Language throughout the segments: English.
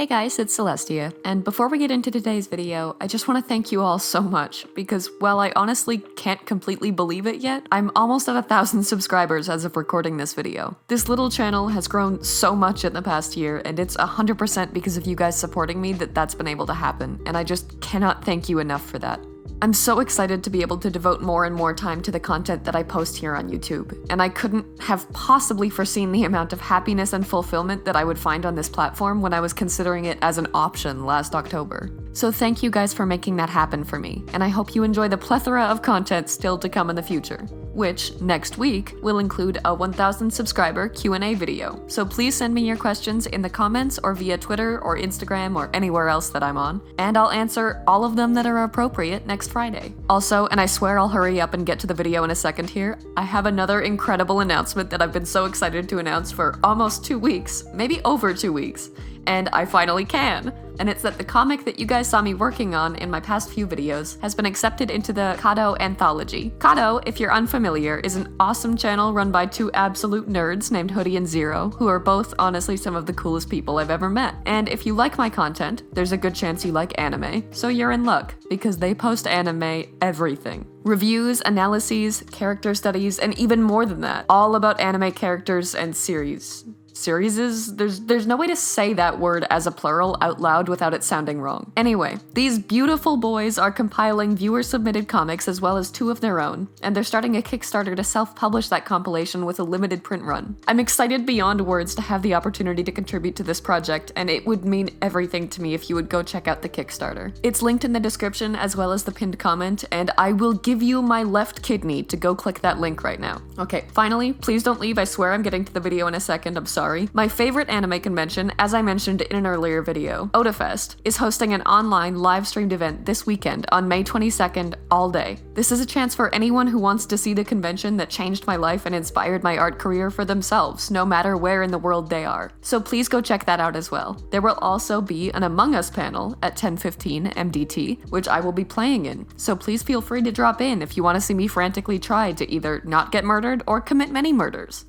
Hey guys, it's Celestia, and before we get into today's video, I just want to thank you all so much, because while I honestly can't completely believe it yet, I'm almost at 1,000 subscribers as of recording this video. This little channel has grown so much in the past year, and it's 100% because of you guys supporting me that's been able to happen, and I just cannot thank you enough for that. I'm so excited to be able to devote more and more time to the content that I post here on YouTube, and I couldn't have possibly foreseen the amount of happiness and fulfillment that I would find on this platform when I was considering it as an option last October. So thank you guys for making that happen for me, and I hope you enjoy the plethora of content still to come in the future, which, next week, will include a 1,000 subscriber Q&A video. So please send me your questions in the comments or via Twitter or Instagram or anywhere else that I'm on, and I'll answer all of them that are appropriate next Friday. Also, and I swear I'll hurry up and get to the video in a second here, I have another incredible announcement that I've been so excited to announce for almost 2 weeks, maybe over 2 weeks. And I finally can! And it's that the comic that you guys saw me working on in my past few videos has been accepted into the Kado anthology. Kado, if you're unfamiliar, is an awesome channel run by two absolute nerds named Hoodie and Zero, who are both honestly some of the coolest people I've ever met. And if you like my content, there's a good chance you like anime, so you're in luck, because they post anime everything. Reviews, analyses, character studies, and even more than that, all about anime characters and series. There's no way to say that word as a plural out loud without it sounding wrong. Anyway, these beautiful boys are compiling viewer-submitted comics as well as 2 of their own, and they're starting a Kickstarter to self-publish that compilation with a limited print run. I'm excited beyond words to have the opportunity to contribute to this project, and it would mean everything to me if you would go check out the Kickstarter. It's linked in the description as well as the pinned comment, and I will give you my left kidney to go click that link right now. Okay, finally, please don't leave, I swear I'm getting to the video in a second, I'm sorry. My favorite anime convention, as I mentioned in an earlier video, Otafest, is hosting an online live-streamed event this weekend on May 22nd, all day. This is a chance for anyone who wants to see the convention that changed my life and inspired my art career for themselves, no matter where in the world they are. So please go check that out as well. There will also be an Among Us panel at 10:15 MDT, which I will be playing in, so please feel free to drop in if you want to see me frantically try to either not get murdered or commit many murders.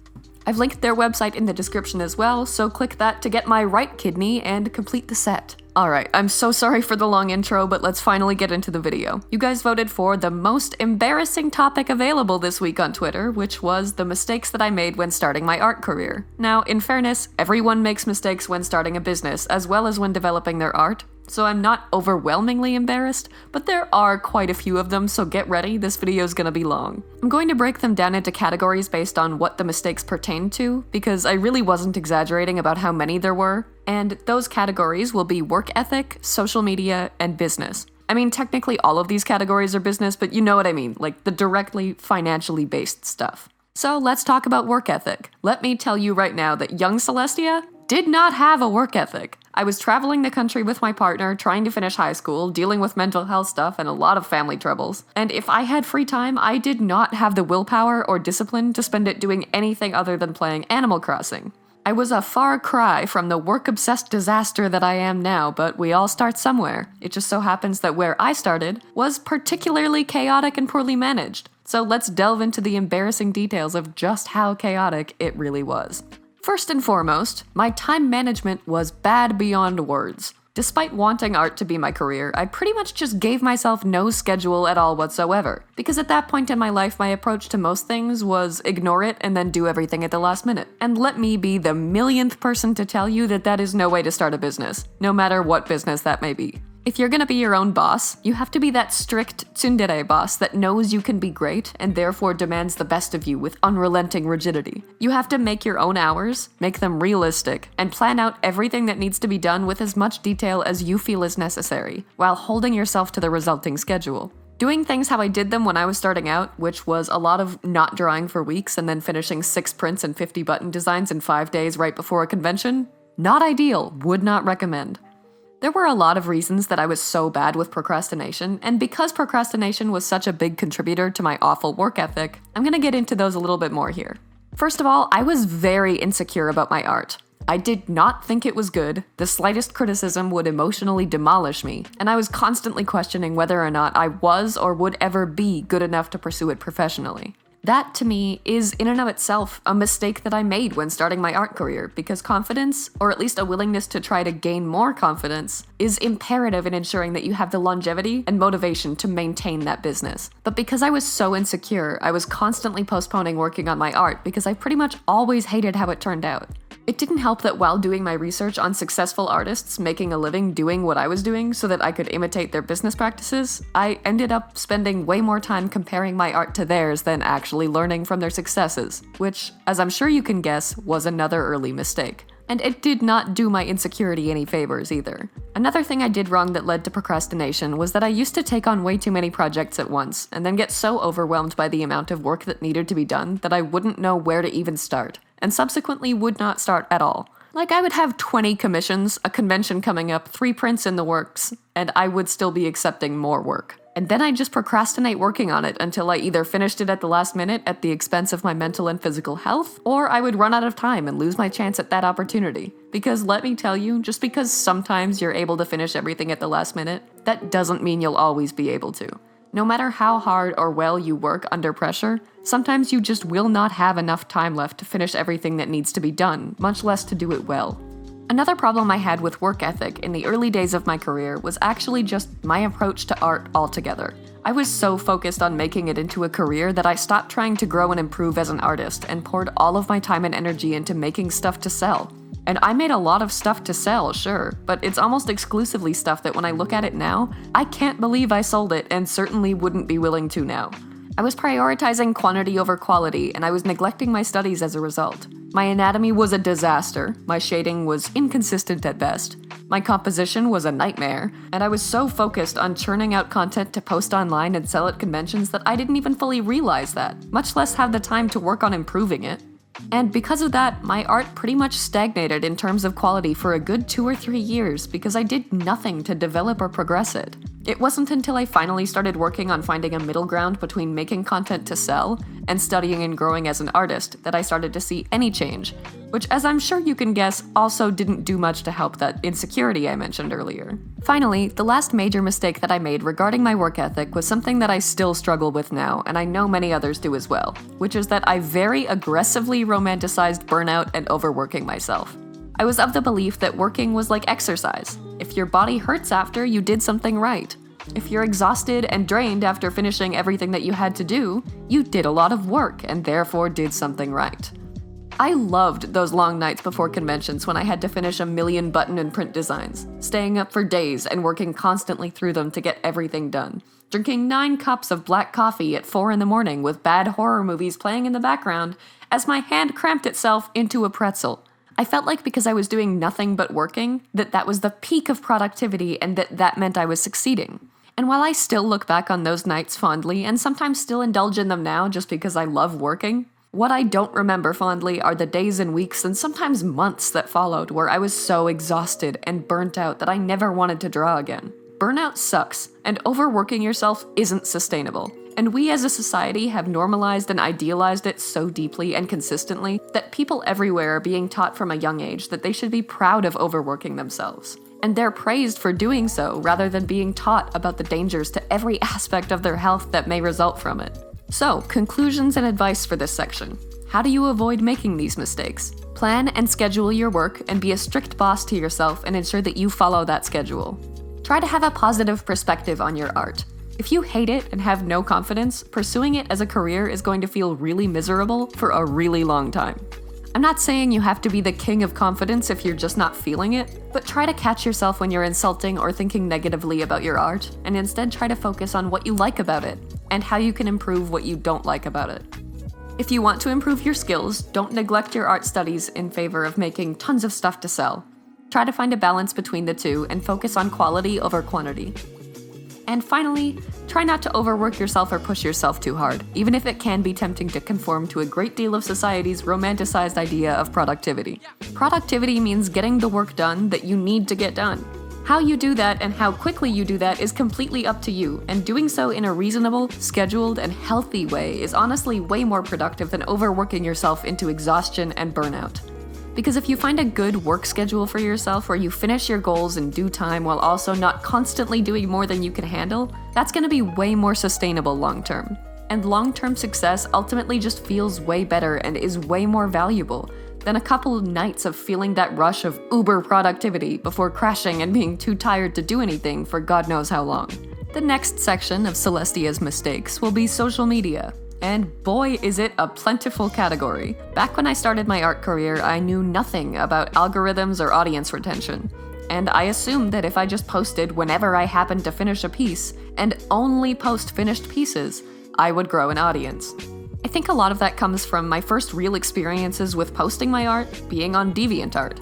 I've linked their website in the description as well, so click that to get my right kidney and complete the set. Alright, I'm so sorry for the long intro, but let's finally get into the video. You guys voted for the most embarrassing topic available this week on Twitter, which was the mistakes that I made when starting my art career. Now, in fairness, everyone makes mistakes when starting a business, as well as when developing their art, so I'm not overwhelmingly embarrassed, but there are quite a few of them, so get ready, this video is gonna be long. I'm going to break them down into categories based on what the mistakes pertain to, because I really wasn't exaggerating about how many there were, and those categories will be work ethic, social media, and business. I mean, technically all of these categories are business, but you know what I mean, like the directly financially based stuff. So let's talk about work ethic. Let me tell you right now that young Celestia did not have a work ethic. I was traveling the country with my partner, trying to finish high school, dealing with mental health stuff and a lot of family troubles. And if I had free time, I did not have the willpower or discipline to spend it doing anything other than playing Animal Crossing. I was a far cry from the work-obsessed disaster that I am now, but we all start somewhere. It just so happens that where I started was particularly chaotic and poorly managed. So let's delve into the embarrassing details of just how chaotic it really was. First and foremost, my time management was bad beyond words. Despite wanting art to be my career, I pretty much just gave myself no schedule at all whatsoever, because at that point in my life my approach to most things was ignore it and then do everything at the last minute. And let me be the millionth person to tell you that that is no way to start a business, no matter what business that may be. If you're gonna be your own boss, you have to be that strict tsundere boss that knows you can be great and therefore demands the best of you with unrelenting rigidity. You have to make your own hours, make them realistic, and plan out everything that needs to be done with as much detail as you feel is necessary, while holding yourself to the resulting schedule. Doing things how I did them when I was starting out, which was a lot of not drawing for weeks and then finishing 6 prints and 50 button designs in 5 days right before a convention, not ideal, would not recommend. There were a lot of reasons that I was so bad with procrastination, and because procrastination was such a big contributor to my awful work ethic, I'm gonna get into those a little bit more here. First of all, I was very insecure about my art. I did not think it was good, the slightest criticism would emotionally demolish me, and I was constantly questioning whether or not I was or would ever be good enough to pursue it professionally. That, to me, is in and of itself a mistake that I made when starting my art career, because confidence, or at least a willingness to try to gain more confidence, is imperative in ensuring that you have the longevity and motivation to maintain that business. But because I was so insecure, I was constantly postponing working on my art because I pretty much always hated how it turned out. It didn't help that while doing my research on successful artists making a living doing what I was doing so that I could imitate their business practices, I ended up spending way more time comparing my art to theirs than actually learning from their successes, which, as I'm sure you can guess, was another early mistake. And it did not do my insecurity any favors either. Another thing I did wrong that led to procrastination was that I used to take on way too many projects at once, and then get so overwhelmed by the amount of work that needed to be done that I wouldn't know where to even start, and subsequently would not start at all. Like, I would have 20 commissions, a convention coming up, 3 prints in the works, and I would still be accepting more work. And then I'd just procrastinate working on it until I either finished it at the last minute at the expense of my mental and physical health, or I would run out of time and lose my chance at that opportunity. Because let me tell you, just because sometimes you're able to finish everything at the last minute, that doesn't mean you'll always be able to. No matter how hard or well you work under pressure, sometimes you just will not have enough time left to finish everything that needs to be done, much less to do it well. Another problem I had with work ethic in the early days of my career was actually just my approach to art altogether. I was so focused on making it into a career that I stopped trying to grow and improve as an artist and poured all of my time and energy into making stuff to sell. And I made a lot of stuff to sell, sure, but it's almost exclusively stuff that when I look at it now, I can't believe I sold it and certainly wouldn't be willing to now. I was prioritizing quantity over quality, and I was neglecting my studies as a result. My anatomy was a disaster, my shading was inconsistent at best, my composition was a nightmare, and I was so focused on churning out content to post online and sell at conventions that I didn't even fully realize that, much less have the time to work on improving it. And because of that, my art pretty much stagnated in terms of quality for a good 2 or 3 years because I did nothing to develop or progress it. It wasn't until I finally started working on finding a middle ground between making content to sell and studying and growing as an artist that I started to see any change, which, as I'm sure you can guess, also didn't do much to help that insecurity I mentioned earlier. Finally, the last major mistake that I made regarding my work ethic was something that I still struggle with now, and I know many others do as well, which is that I very aggressively romanticized burnout and overworking myself. I was of the belief that working was like exercise. If your body hurts after, you did something right. If you're exhausted and drained after finishing everything that you had to do, you did a lot of work and therefore did something right. I loved those long nights before conventions when I had to finish a million button and print designs, staying up for days and working constantly through them to get everything done. Drinking 9 cups of black coffee at 4 in the morning with bad horror movies playing in the background as my hand cramped itself into a pretzel. I felt like because I was doing nothing but working, that was the peak of productivity and that meant I was succeeding. And while I still look back on those nights fondly and sometimes still indulge in them now just because I love working, what I don't remember fondly are the days and weeks and sometimes months that followed where I was so exhausted and burnt out that I never wanted to draw again. Burnout sucks, and overworking yourself isn't sustainable. And we as a society have normalized and idealized it so deeply and consistently that people everywhere are being taught from a young age that they should be proud of overworking themselves. And they're praised for doing so rather than being taught about the dangers to every aspect of their health that may result from it. So, conclusions and advice for this section. How do you avoid making these mistakes? Plan and schedule your work and be a strict boss to yourself and ensure that you follow that schedule. Try to have a positive perspective on your art. If you hate it and have no confidence, pursuing it as a career is going to feel really miserable for a really long time. I'm not saying you have to be the king of confidence if you're just not feeling it, but try to catch yourself when you're insulting or thinking negatively about your art, and instead try to focus on what you like about it, and how you can improve what you don't like about it. If you want to improve your skills, don't neglect your art studies in favor of making tons of stuff to sell. Try to find a balance between the two and focus on quality over quantity. And finally, try not to overwork yourself or push yourself too hard, even if it can be tempting to conform to a great deal of society's romanticized idea of productivity. Productivity means getting the work done that you need to get done. How you do that and how quickly you do that is completely up to you, and doing so in a reasonable, scheduled, and healthy way is honestly way more productive than overworking yourself into exhaustion and burnout. Because if you find a good work schedule for yourself where you finish your goals in due time while also not constantly doing more than you can handle, that's going to be way more sustainable long term. And long-term success ultimately just feels way better and is way more valuable than a couple of nights of feeling that rush of uber productivity before crashing and being too tired to do anything for God knows how long. The next section of Celestia's mistakes will be social media. And boy, is it a plentiful category. Back when I started my art career, I knew nothing about algorithms or audience retention. And I assumed that if I just posted whenever I happened to finish a piece, and only post finished pieces, I would grow an audience. I think a lot of that comes from my first real experiences with posting my art being on DeviantArt.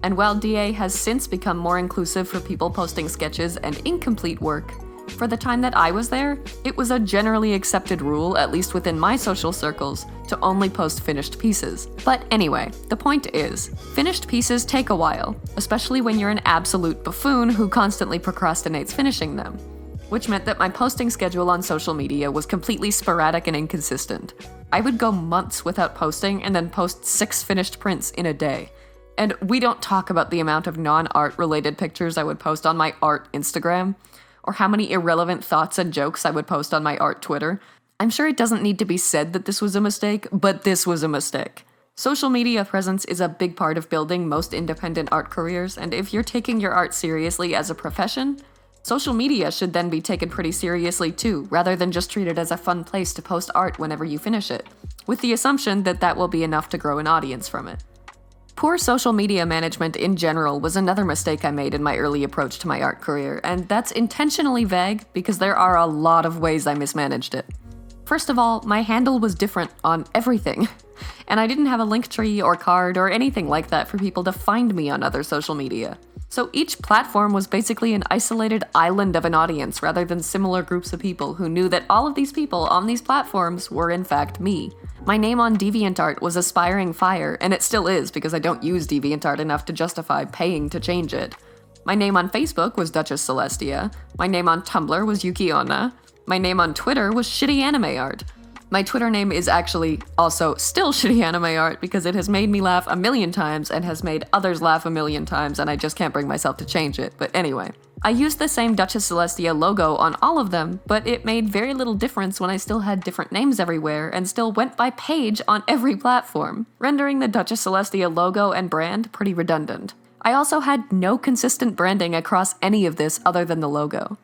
And while DA has since become more inclusive for people posting sketches and incomplete work, for the time that I was there, it was a generally accepted rule, at least within my social circles, to only post finished pieces. But anyway, the point is, finished pieces take a while, especially when you're an absolute buffoon who constantly procrastinates finishing them. Which meant that my posting schedule on social media was completely sporadic and inconsistent. I would go months without posting and then post 6 finished prints in a day. And we don't talk about the amount of non-art related pictures I would post on my art Instagram, or how many irrelevant thoughts and jokes I would post on my art Twitter. I'm sure it doesn't need to be said that this was a mistake, but this was a mistake. Social media presence is a big part of building most independent art careers, and if you're taking your art seriously as a profession, social media should then be taken pretty seriously too, rather than just treated as a fun place to post art whenever you finish it, with the assumption that that will be enough to grow an audience from it. Poor social media management in general was another mistake I made in my early approach to my art career, and that's intentionally vague because there are a lot of ways I mismanaged it. First of all, my handle was different on everything, and I didn't have a link tree or card or anything like that for people to find me on other social media. So each platform was basically an isolated island of an audience rather than similar groups of people who knew that all of these people on these platforms were in fact me. My name on DeviantArt was Aspiring Fire, and it still is because I don't use DeviantArt enough to justify paying to change it. My name on Facebook was Duchess Celestia. My name on Tumblr was Yukionna. My name on Twitter was Shitty Anime Art. My Twitter name is actually also still Shitty Anime Art because it has made me laugh a million times and has made others laugh a million times, and I just can't bring myself to change it. But anyway, I used the same Duchess Celestia logo on all of them, but it made very little difference when I still had different names everywhere and still went by page on every platform, rendering the Duchess Celestia logo and brand pretty redundant. I also had no consistent branding across any of this other than the logo.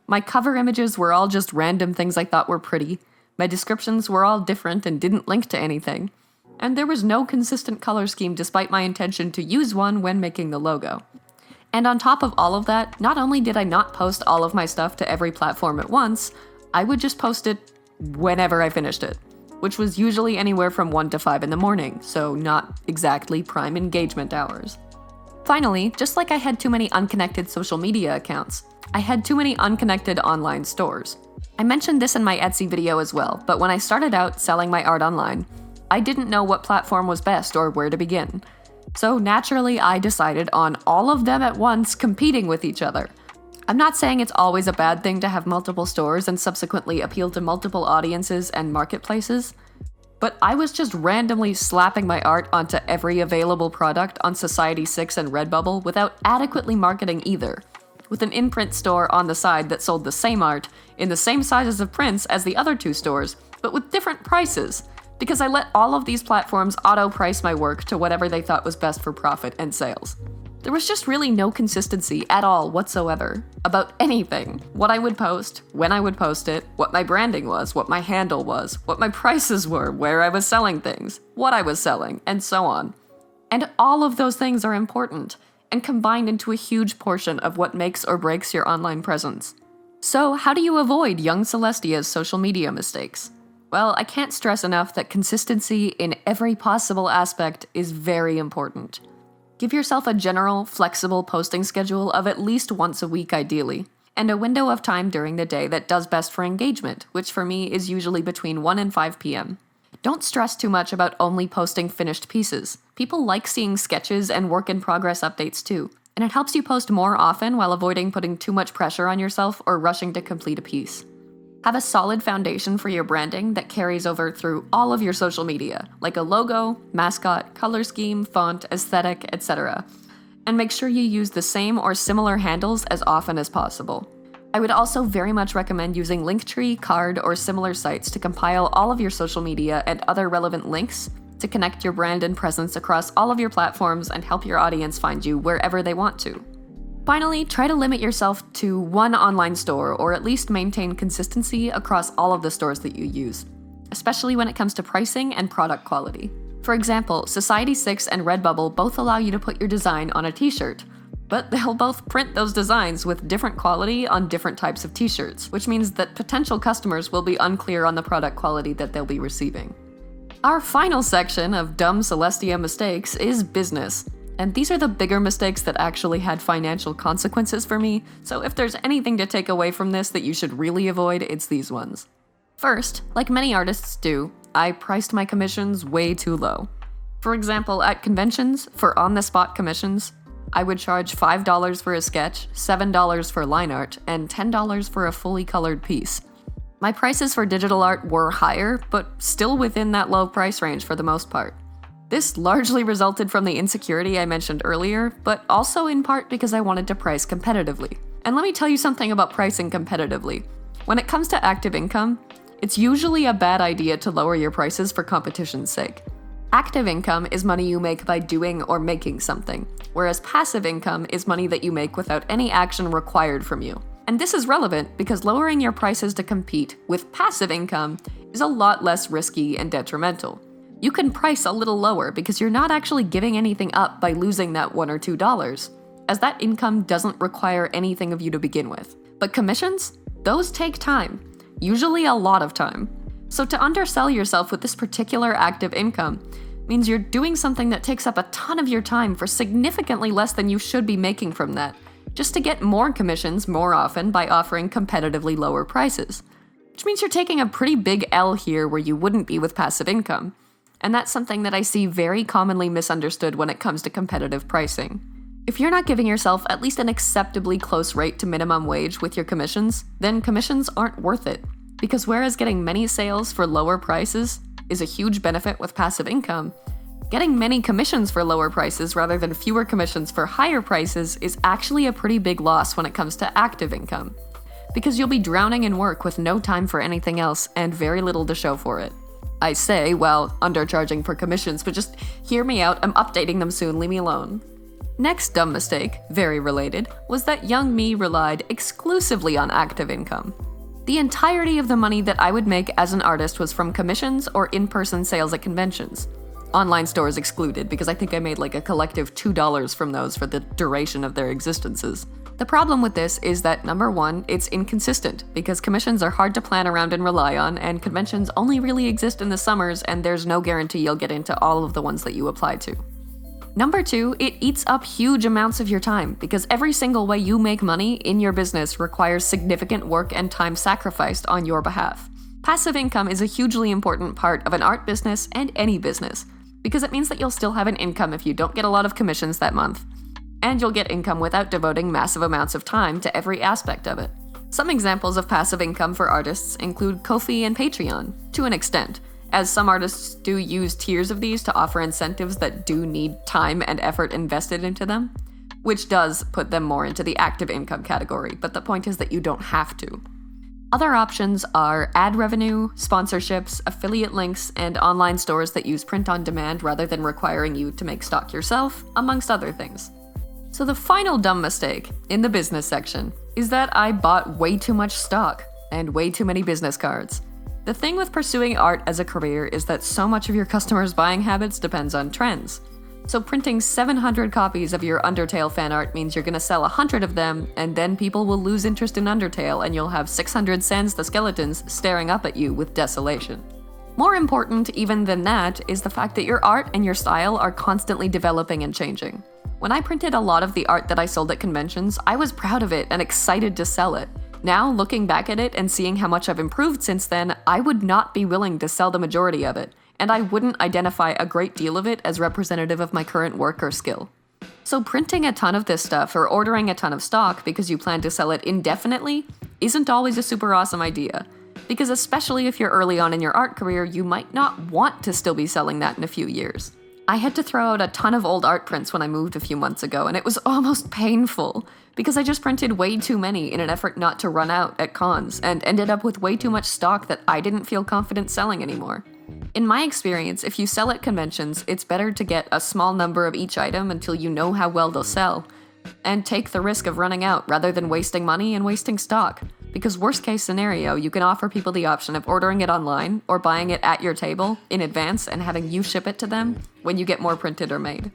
My cover images were all just random things I thought were pretty. My descriptions were all different and didn't link to anything. And there was no consistent color scheme despite my intention to use one when making the logo. And on top of all of that, not only did I not post all of my stuff to every platform at once, I would just post it whenever I finished it, which was usually anywhere from 1 to 5 in the morning, so not exactly prime engagement hours. Finally, just like I had too many unconnected social media accounts, I had too many unconnected online stores. I mentioned this in my Etsy video as well, but when I started out selling my art online, I didn't know what platform was best or where to begin. So naturally, I decided on all of them at once competing with each other. I'm not saying it's always a bad thing to have multiple stores and subsequently appeal to multiple audiences and marketplaces, but I was just randomly slapping my art onto every available product on Society6 and Redbubble without adequately marketing either, with an in-print store on the side that sold the same art in the same sizes of prints as the other 2 stores, but with different prices, because I let all of these platforms auto-price my work to whatever they thought was best for profit and sales. There was just really no consistency at all whatsoever about anything. What I would post, when I would post it, what my branding was, what my handle was, what my prices were, where I was selling things, what I was selling, and so on. And all of those things are important, and combined into a huge portion of what makes or breaks your online presence. So how do you avoid young Celestia's social media mistakes? Well, I can't stress enough that consistency in every possible aspect is very important. Give yourself a general, flexible posting schedule of at least once a week ideally, and a window of time during the day that does best for engagement, which for me is usually between 1 and 5 p.m. Don't stress too much about only posting finished pieces. People like seeing sketches and work-in-progress updates too, and it helps you post more often while avoiding putting too much pressure on yourself or rushing to complete a piece. Have a solid foundation for your branding that carries over through all of your social media, like a logo, mascot, color scheme, font, aesthetic, etc. And make sure you use the same or similar handles as often as possible. I would also very much recommend using Linktree, Card, or similar sites to compile all of your social media and other relevant links to connect your brand and presence across all of your platforms and help your audience find you wherever they want to. Finally, try to limit yourself to one online store, or at least maintain consistency across all of the stores that you use, especially when it comes to pricing and product quality. For example, Society6 and Redbubble both allow you to put your design on a t-shirt, but they'll both print those designs with different quality on different types of t-shirts, which means that potential customers will be unclear on the product quality that they'll be receiving. Our final section of dumb Celestia mistakes is business. And these are the bigger mistakes that actually had financial consequences for me, so if there's anything to take away from this that you should really avoid, it's these ones. First, like many artists do, I priced my commissions way too low. For example, at conventions, for on-the-spot commissions, I would charge $5 for a sketch, $7 for line art, and $10 for a fully colored piece. My prices for digital art were higher, but still within that low price range for the most part. This largely resulted from the insecurity I mentioned earlier, but also in part because I wanted to price competitively. And let me tell you something about pricing competitively. When it comes to active income, it's usually a bad idea to lower your prices for competition's sake. Active income is money you make by doing or making something, whereas passive income is money that you make without any action required from you. And this is relevant because lowering your prices to compete with passive income is a lot less risky and detrimental. You can price a little lower because you're not actually giving anything up by losing that $1 or $2, as that income doesn't require anything of you to begin with. But commissions? Those take time, usually a lot of time. So to undersell yourself with this particular active income means you're doing something that takes up a ton of your time for significantly less than you should be making from that, just to get more commissions more often by offering competitively lower prices. Which means you're taking a pretty big L here where you wouldn't be with passive income. And that's something that I see very commonly misunderstood when it comes to competitive pricing. If you're not giving yourself at least an acceptably close rate to minimum wage with your commissions, then commissions aren't worth it. Because whereas getting many sales for lower prices is a huge benefit with passive income, getting many commissions for lower prices rather than fewer commissions for higher prices is actually a pretty big loss when it comes to active income. Because you'll be drowning in work with no time for anything else and very little to show for it. I say, while undercharging for commissions, but just hear me out, I'm updating them soon, leave me alone. Next dumb mistake, very related, was that young me relied exclusively on active income. The entirety of the money that I would make as an artist was from commissions or in-person sales at conventions. Online stores excluded, because I think I made like a collective $2 from those for the duration of their existences. The problem with this is that, number one, it's inconsistent, because commissions are hard to plan around and rely on, and conventions only really exist in the summers, and there's no guarantee you'll get into all of the ones that you apply to. Number two, it eats up huge amounts of your time, because every single way you make money in your business requires significant work and time sacrificed on your behalf. Passive income is a hugely important part of an art business and any business, because it means that you'll still have an income if you don't get a lot of commissions that month. And you'll get income without devoting massive amounts of time to every aspect of it. Some examples of passive income for artists include Ko-fi and Patreon, to an extent, as some artists do use tiers of these to offer incentives that do need time and effort invested into them, which does put them more into the active income category, but the point is that you don't have to. Other options are ad revenue, sponsorships, affiliate links, and online stores that use print on demand rather than requiring you to make stock yourself, amongst other things. So the final dumb mistake in the business section is that I bought way too much stock and way too many business cards. The thing with pursuing art as a career is that so much of your customers' buying habits depends on trends. So printing 700 copies of your Undertale fan art means you're gonna sell 100 of them, and then people will lose interest in Undertale and you'll have 600 Sans the Skeletons staring up at you with desolation. More important even than that is the fact that your art and your style are constantly developing and changing. When I printed a lot of the art that I sold at conventions, I was proud of it and excited to sell it. Now, looking back at it and seeing how much I've improved since then, I would not be willing to sell the majority of it, and I wouldn't identify a great deal of it as representative of my current work or skill. So printing a ton of this stuff or ordering a ton of stock because you plan to sell it indefinitely isn't always a super awesome idea, because especially if you're early on in your art career, you might not want to still be selling that in a few years. I had to throw out a ton of old art prints when I moved a few months ago, and it was almost painful, because I just printed way too many in an effort not to run out at cons, and ended up with way too much stock that I didn't feel confident selling anymore. In my experience, if you sell at conventions, it's better to get a small number of each item until you know how well they'll sell, and take the risk of running out rather than wasting money and wasting stock. Because worst case scenario, you can offer people the option of ordering it online or buying it at your table in advance and having you ship it to them when you get more printed or made.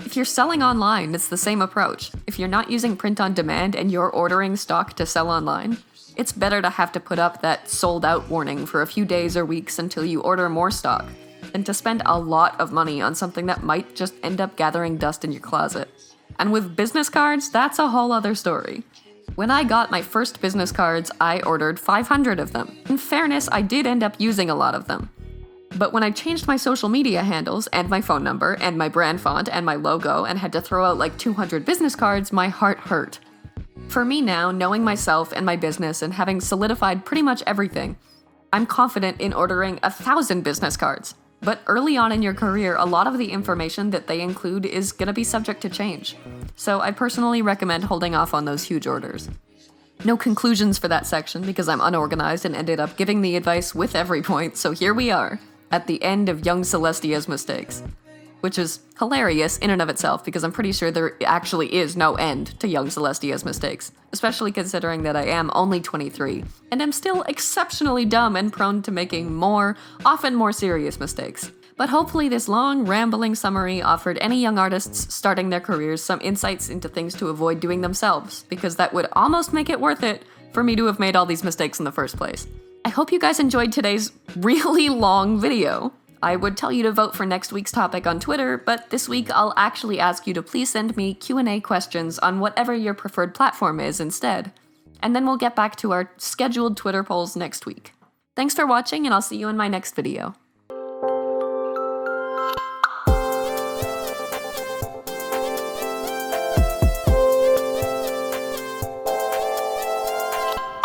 If you're selling online, it's the same approach. If you're not using print on demand and you're ordering stock to sell online, it's better to have to put up that sold out warning for a few days or weeks until you order more stock than to spend a lot of money on something that might just end up gathering dust in your closet. And with business cards, that's a whole other story. When I got my first business cards, I ordered 500 of them. In fairness, I did end up using a lot of them. But when I changed my social media handles, and my phone number, and my brand font, and my logo, and had to throw out like 200 business cards, my heart hurt. For me now, knowing myself and my business and having solidified pretty much everything, I'm confident in ordering 1,000 business cards. But early on in your career, a lot of the information that they include is gonna be subject to change. So I personally recommend holding off on those huge orders. No conclusions for that section because I'm unorganized and ended up giving the advice with every point, so here we are, at the end of young Celestia's mistakes. Which is hilarious in and of itself because I'm pretty sure there actually is no end to young Celestia's mistakes, especially considering that I am only 23, and am still exceptionally dumb and prone to making more, often more serious mistakes. But hopefully this long, rambling summary offered any young artists starting their careers some insights into things to avoid doing themselves, because that would almost make it worth it for me to have made all these mistakes in the first place. I hope you guys enjoyed today's really long video. I would tell you to vote for next week's topic on Twitter, but this week I'll actually ask you to please send me Q&A questions on whatever your preferred platform is instead. And then we'll get back to our scheduled Twitter polls next week. Thanks for watching, and I'll see you in my next video.